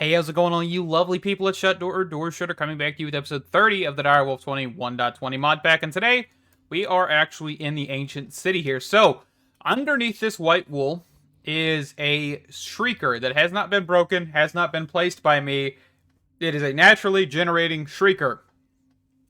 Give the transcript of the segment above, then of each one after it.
Hey, how's it going on, you lovely people at Doorshutter, coming back to you with episode 30 of the Direwolf20 1.20 mod pack, and today we are actually in the ancient city here. So, underneath this white wool is a shrieker that has not been broken, has not been placed by me. It is a naturally generating shrieker,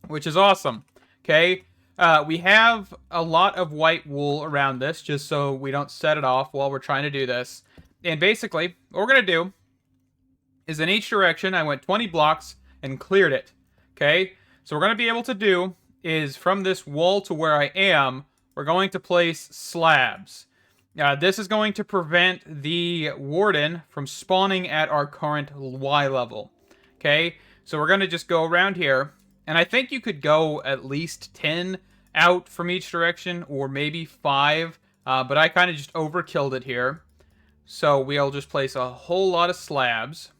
which is awesome. Okay, we have a lot of white wool around this, just so we don't set it off while we're trying to do this. And basically, what we're going to do is in each direction, I went 20 blocks and cleared it. Okay? So what we're going to be able to do is from this wall to where I am, we're going to place slabs. This is going to prevent the warden from spawning at our current Y level. Okay? So we're going to just go around here. And I think you could go at least 10 out from each direction, or maybe 5. But I kind of just overkilled it here. So we'll just place a whole lot of slabs.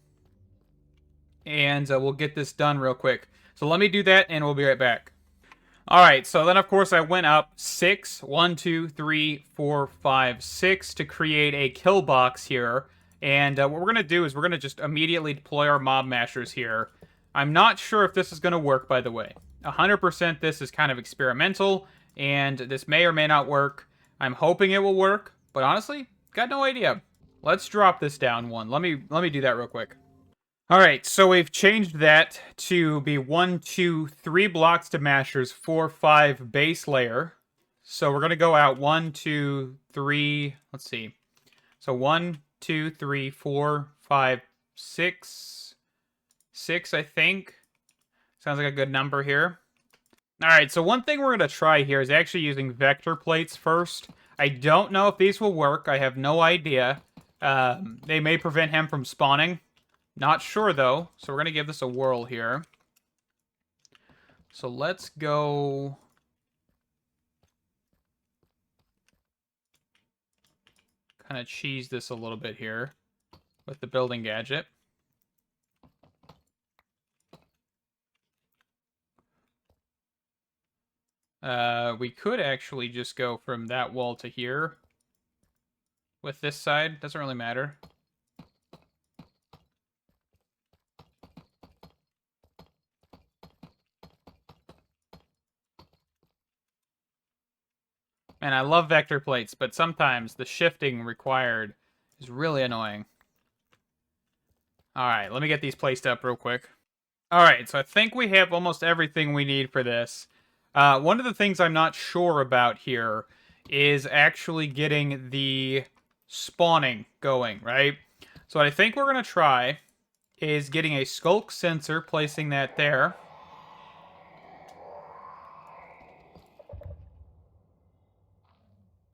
And we'll get this done real quick. So let me do that, and we'll be right back. Alright, so then of course I went up 6, 1, 2, 3, 4, 5, 6 to create a kill box here. And what we're going to do is we're going to just immediately deploy our mob mashers here. I'm not sure if this is going to work, by the way. 100% this is kind of experimental, and this may or may not work. I'm hoping it will work, but honestly, got no idea. Let's drop this down one. Let me do that real quick. Alright, so we've changed that to be 1, 2, 3 blocks to mashers, 4, 5 base layer. So we're going to go out 1, 2, 3, let's see. So 1, 2, 3, 4, 5, 6. 6, I think. Sounds like a good number here. Alright, so one thing we're going to try here is actually using vector plates first. I don't know if these will work. I have no idea. They may prevent him from spawning. Not sure, though, so we're going to give this a whirl here. So let's go... kind of cheese this a little bit here with the building gadget. We could actually just go from that wall to here with this side. Doesn't really matter. And I love vector plates, but sometimes the shifting required is really annoying. Alright, let me get these placed up real quick. Alright, so I think we have almost everything we need for this. One of the things I'm not sure about here is actually getting the spawning going, right? So what I think we're going to try is getting a skulk sensor, placing that there.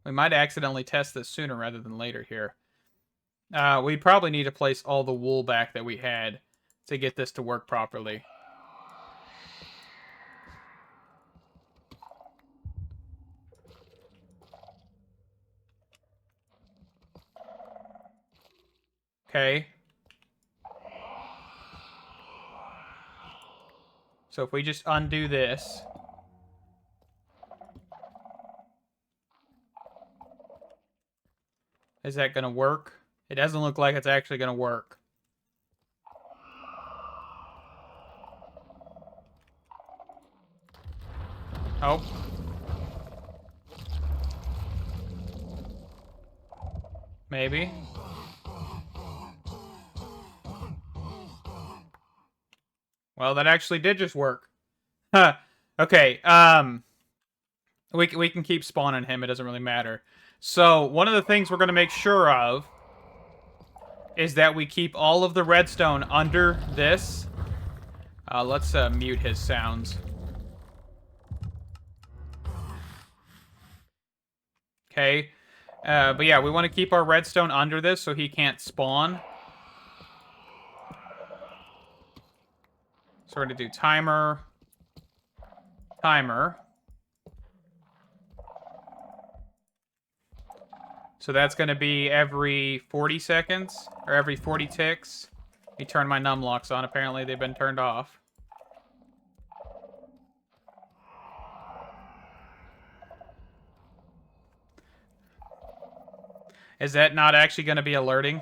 We might accidentally test this sooner rather than later here. We probably need to place all the wool back that we had to get this to work properly. Okay. So if we just undo this... is that going to work? It doesn't look like it's actually going to work. Oh. Maybe. Well, that actually did just work. Huh. Okay, we can keep spawning him. It doesn't really matter. So, one of the things we're going to make sure of is that we keep all of the redstone under this. Let's mute his sounds. Okay. But yeah, we want to keep our redstone under this so he can't spawn. So we're going to do timer. Timer. So that's going to be every 40 seconds, or every 40 ticks. Let me turn my numlocks on. Apparently they've been turned off. Is that not actually going to be alerting?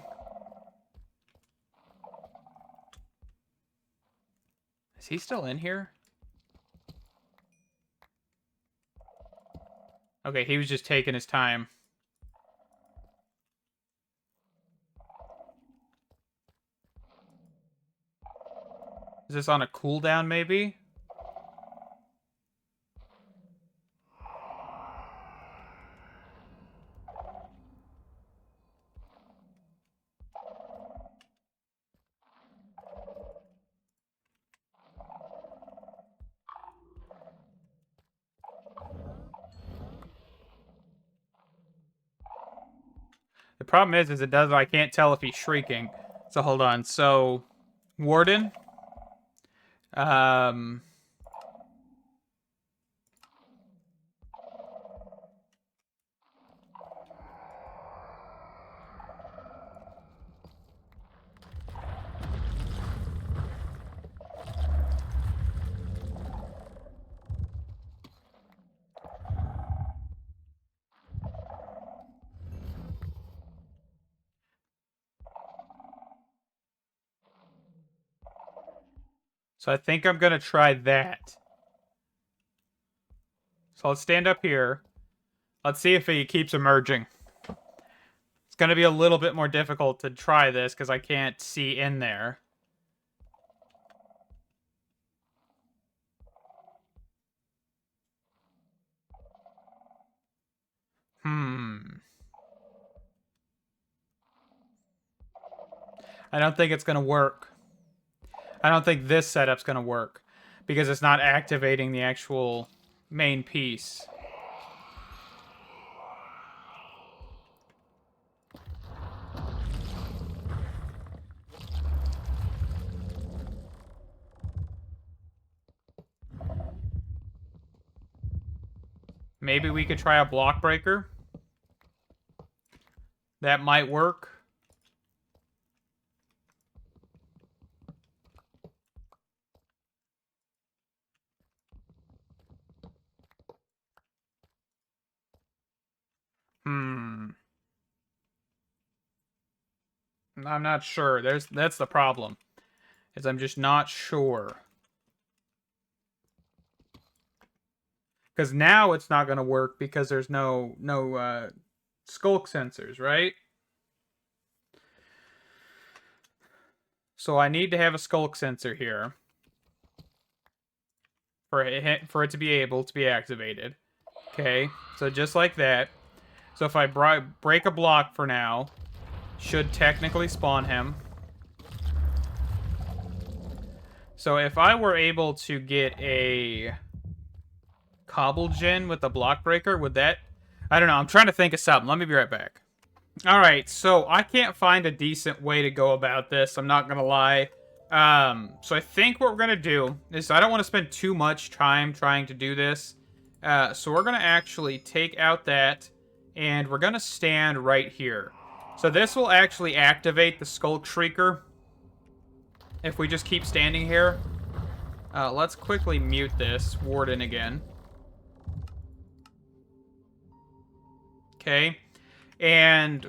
Is he still in here? Okay, he was just taking his time. Is this on a cooldown, maybe? The problem is I can't tell if he's shrieking. So hold on. So, Warden. So I think I'm going to try that. So let's stand up here. Let's see if he keeps emerging. It's going to be a little bit more difficult to try this because I can't see in there. I don't think it's going to work. I don't think this setup's going to work because it's not activating the actual main piece. Maybe we could try a block breaker. That might work. I'm not sure. That's the problem. Is I'm just not sure. Because now it's not going to work because there's no skulk sensors, right? So I need to have a skulk sensor here for it to be able to be activated. Okay, so just like that. So if I break a block for now, should technically spawn him. So if I were able to get a cobble gen with the block breaker, would that... I don't know, I'm trying to think of something. Let me be right back. Alright, so I can't find a decent way to go about this, I'm not gonna lie. So I think what we're gonna do is, I don't want to spend too much time trying to do this. So we're gonna actually take out that, and we're gonna stand right here. So this will actually activate the Skulk Shrieker if we just keep standing here. Let's quickly mute this Warden again. Okay. And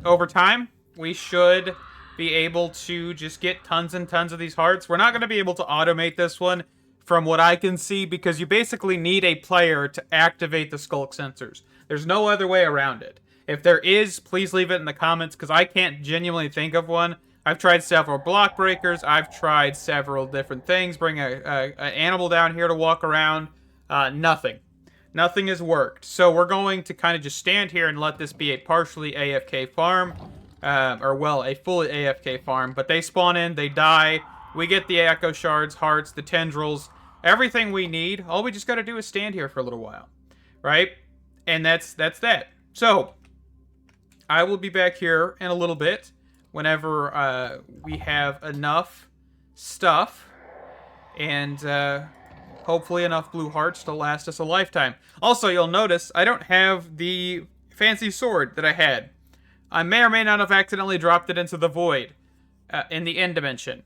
over time, we should be able to just get tons and tons of these hearts. We're not going to be able to automate this one from what I can see because you basically need a player to activate the Skulk sensors. There's no other way around it. If there is, please leave it in the comments because I can't genuinely think of one. I've tried several block breakers. I've tried several different things. Bring an animal down here to walk around. Nothing. Nothing has worked. So we're going to kind of just stand here and let this be a partially AFK farm. Or, well, a fully AFK farm. But they spawn in, they die. We get the Echo Shards, Hearts, the Tendrils. Everything we need. All we just got to do is stand here for a little while. Right? And that's that. So, I will be back here in a little bit. Whenever we have enough stuff. And, hopefully enough blue hearts to last us a lifetime. Also, you'll notice I don't have the fancy sword that I had. I may or may not have accidentally dropped it into the void in the end dimension.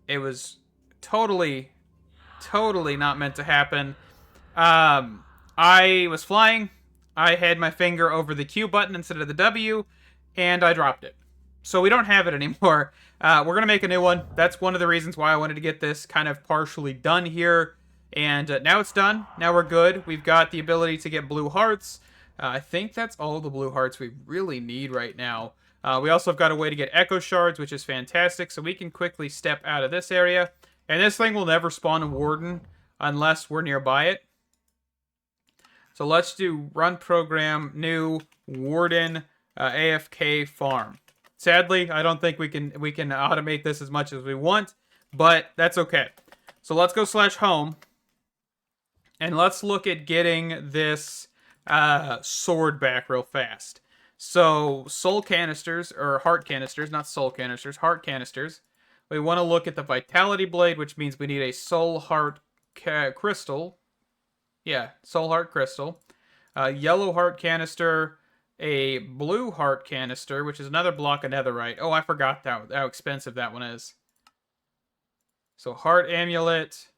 It was totally not meant to happen. I was flying. I had my finger over the Q button instead of the W, and I dropped it. So we don't have it anymore. We're going to make a new one. That's one of the reasons why I wanted to get this kind of partially done here. And now it's done. Now we're good. We've got the ability to get blue hearts. I think that's all the blue hearts we really need right now. We also have got a way to get echo shards, which is fantastic. So we can quickly step out of this area. And this thing will never spawn a warden unless we're nearby it. So let's do run program, new warden, AFK farm. Sadly, I don't think we can automate this as much as we want, but that's okay. So let's go /home, and let's look at getting this sword back real fast. So soul canisters, or heart canisters, not soul canisters, heart canisters. We want to look at the vitality blade, which means we need a soul heart crystal. Yeah, soul heart crystal. Yellow heart canister. A blue heart canister, which is another block of netherite. Oh, I forgot how expensive that one is. So heart amulet,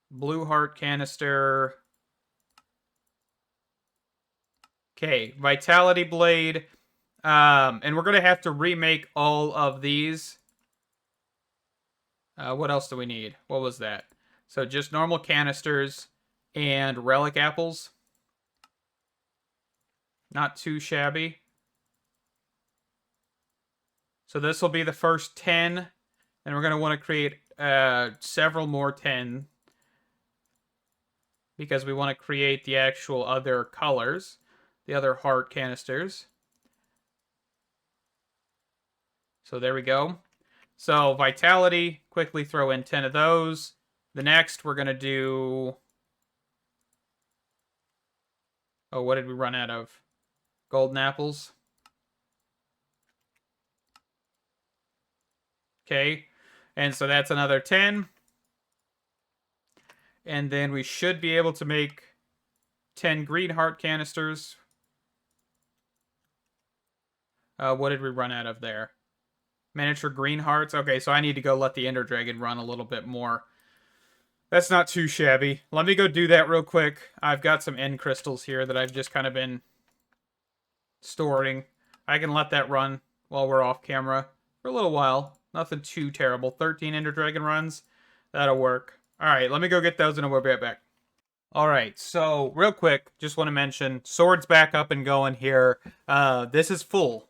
blue heart canister. Okay, vitality blade. And we're going to have to remake all of these. What else do we need? What was that? So just normal canisters and relic apples. Not too shabby. So this will be the first 10. And we're going to want to create several more 10. Because we want to create the actual other colors. The other heart canisters. So there we go. So vitality, quickly throw in 10 of those. The next we're going to do... Oh, what did we run out of? Golden apples. Okay. And so that's another 10. And then we should be able to make 10 green heart canisters. What did we run out of there? Miniature green hearts. Okay, so I need to go let the Ender Dragon run a little bit more. That's not too shabby. Let me go do that real quick. I've got some end crystals here that I've just kind of been storing. I can let that run while we're off camera for a little while. Nothing too terrible. 13 Ender Dragon runs. That'll work. Alright, let me go get those and we'll be right back. Alright, so real quick, just want to mention, sword's back up and going here. This is full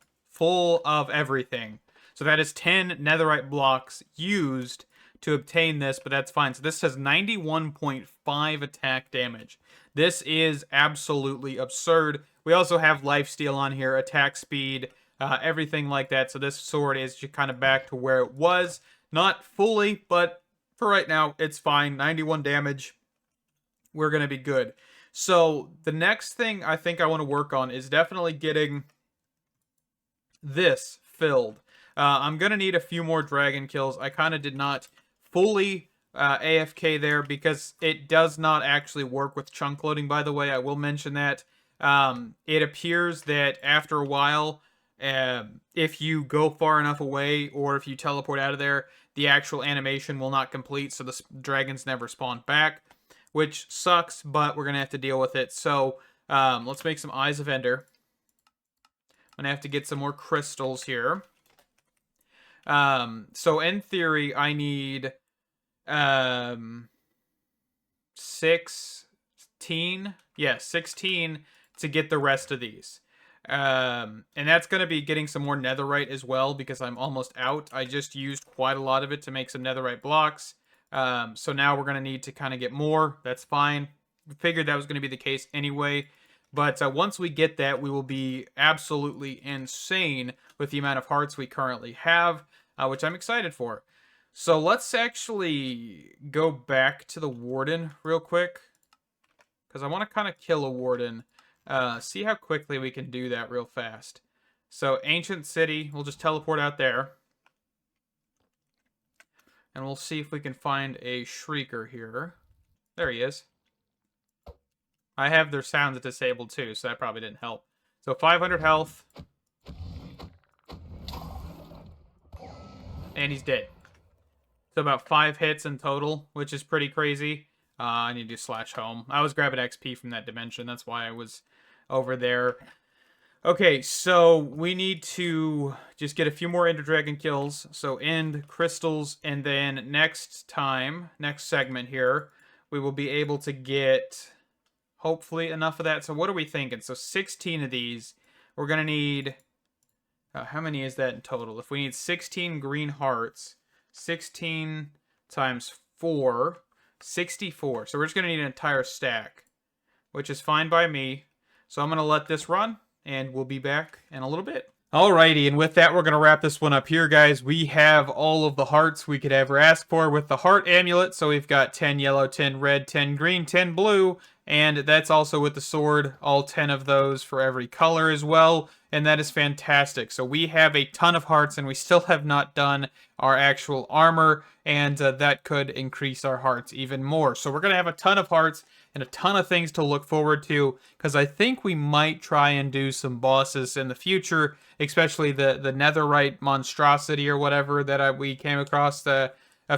of everything. So that is 10 netherite blocks used to obtain this, but that's fine. So this has 91.5 attack damage. This is absolutely absurd. We also have lifesteal on here, attack speed, everything like that. So this sword is just kind of back to where it was. Not fully, but for right now, it's fine. 91 damage. We're going to be good. So the next thing I think I want to work on is definitely getting this filled. I'm going to need a few more dragon kills. I kind of did not fully AFK there because it does not actually work with chunk loading, by the way. I will mention that. It appears that after a while, if you go far enough away or if you teleport out of there, the actual animation will not complete, so the dragons never spawn back, which sucks, but we're going to have to deal with it. So let's make some Eyes of Ender. I'm going to have to get some more crystals here. So in theory, I need 16. Yeah, 16 to get the rest of these. And that's going to be getting some more netherite as well because I'm almost out. I just used quite a lot of it to make some netherite blocks. So now we're going to need to kind of get more. That's fine. Figured that was going to be the case anyway. But once we get that, we will be absolutely insane with the amount of hearts we currently have, which I'm excited for. So let's actually go back to the Warden real quick, because I want to kind of kill a Warden. See how quickly we can do that real fast. So Ancient City, we'll just teleport out there. And we'll see if we can find a Shrieker here. There he is. I have their sounds disabled too, so that probably didn't help. So 500 health. And he's dead. So about 5 hits in total, which is pretty crazy. I need to /home. I was grabbing XP from that dimension. That's why I was over there. Okay, so we need to just get a few more Ender Dragon kills. So end crystals, and then next time, next segment here, we will be able to get hopefully enough of that. So what are we thinking? So 16 of these. We're gonna need how many is that in total? If we need 16 green hearts, 16 times 4, 64. So we're just gonna need an entire stack, which is fine by me. So I'm gonna let this run, and we'll be back in a little bit. Alrighty, and with that, we're going to wrap this one up here, guys. We have all of the hearts we could ever ask for with the heart amulet. So we've got 10 yellow, 10 red, 10 green, 10 blue, and that's also with the sword, all 10 of those for every color as well, and that is fantastic. So we have a ton of hearts, and we still have not done our actual armor, and that could increase our hearts even more. So we're going to have a ton of hearts and a ton of things to look forward to, because I think we might try and do some bosses in the future, especially the netherite monstrosity or whatever that we came across a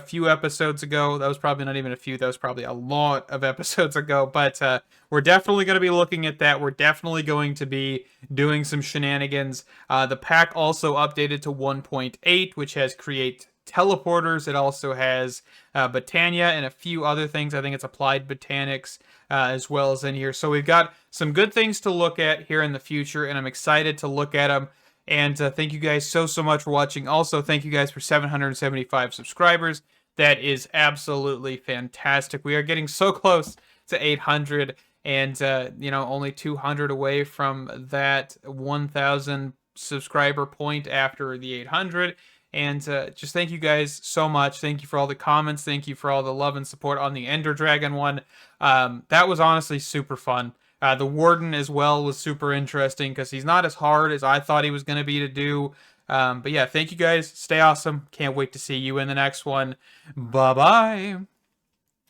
few episodes ago. That was probably not even a few, that was probably a lot of episodes ago, but we're definitely going to be looking at that. We're definitely going to be doing some shenanigans. The pack also updated to 1.8, which has create teleporters. It also has Botania and a few other things. I think it's applied botanics as well as in here. So we've got some good things to look at here in the future, and I'm excited to look at them. And thank you guys so much for watching. Also, thank you guys for 775 subscribers. That is absolutely fantastic. We are getting so close to 800, and only 200 away from that 1,000 subscriber point after the 800. And just thank you guys so much. Thank you for all the comments. Thank you for all the love and support on the Ender Dragon one. That was honestly super fun. The Warden as well was super interesting because he's not as hard as I thought he was going to be to do. But yeah, thank you guys. Stay awesome. Can't wait to see you in the next one. Bye-bye.